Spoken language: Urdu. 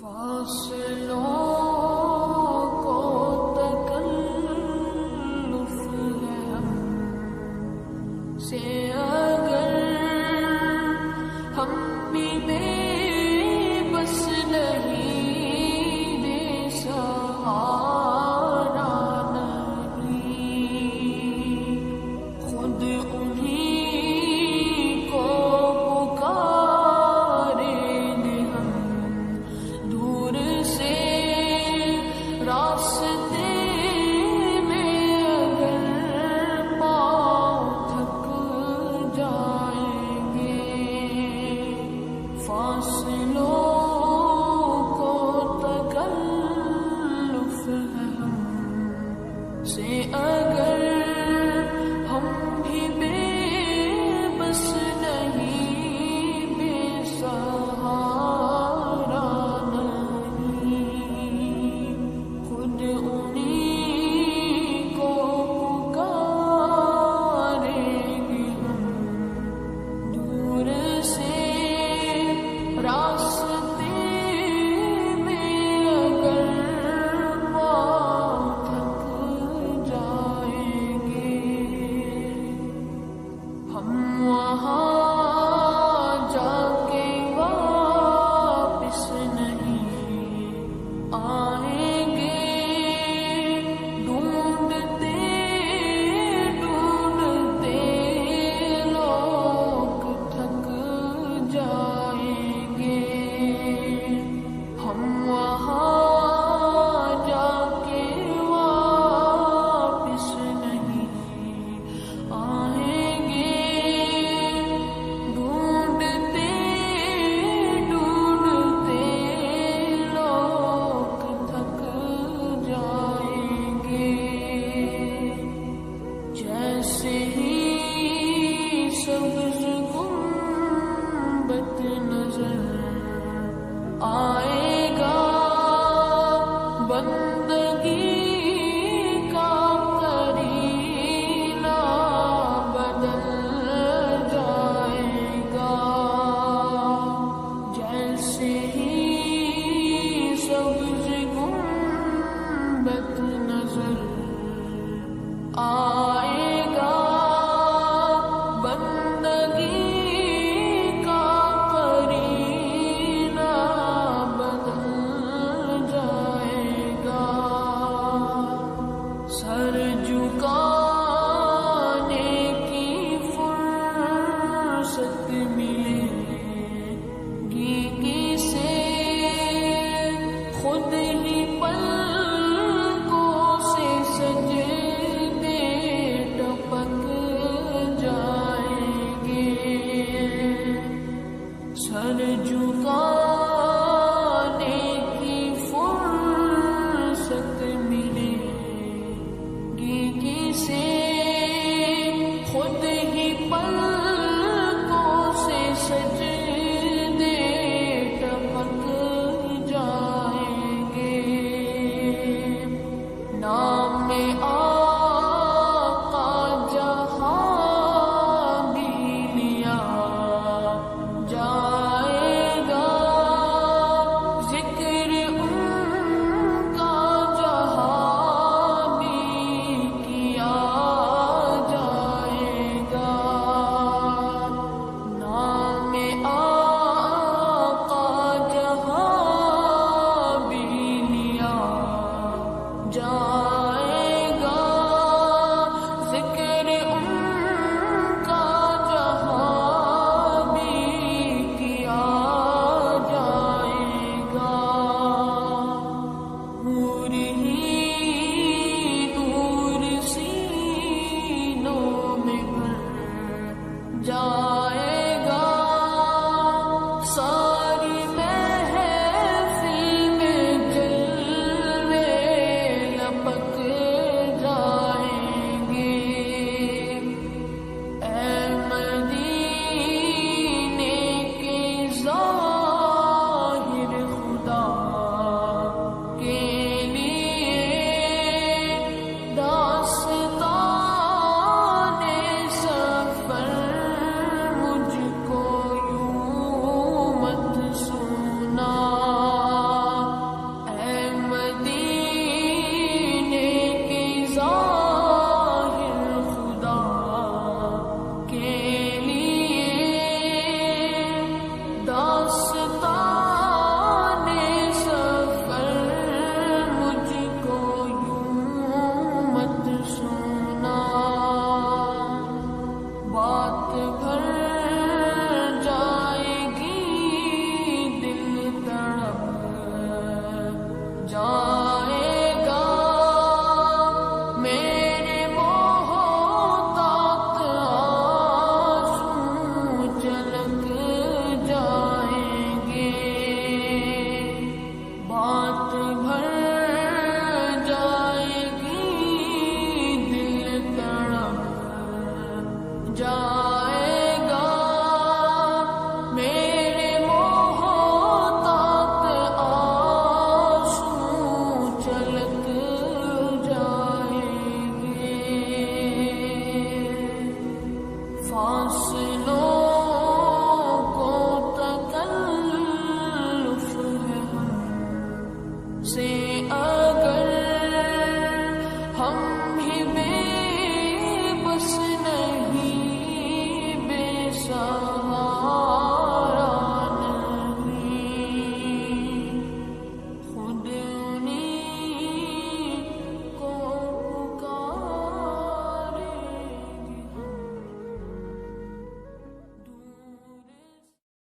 فاصلوں کو تکلف ہے ہم سے اگر ہم بھی بے بس نہیں بے سہارا نہیں خود انہیں کو پکاریں گے ہم دور سے راستے میں اگر پاؤں تھک جائیں گے فاصلوں کو تکلف ہے ہم سے اگر ہم بھی بے بس نہیں بے سہارا نہیں خود انہیں کو پکاریں گے ہم دور سے راستے میں اگر پاؤں تھک جائیں گے ہم وہاں جا کے واپس نہیں آئیں گے ڈھونڈتے ڈھونڈتے لوگ تھک جائیں گے ہم وہاں جا کے واپس نہیں آئیں گے ڈھونڈتے ڈھونڈتے لوگ تھک جائیں گے جیسے ہی سبز گنبد نظر آئے گا بندگی کا کرینہ بدل جائے گا جیسے ہی سبز گنبد نظر آئے گا بندگی کا کرینہ بدل جائے گا سر جھکانے کی فرصت ملے گی کسے خود ہی پل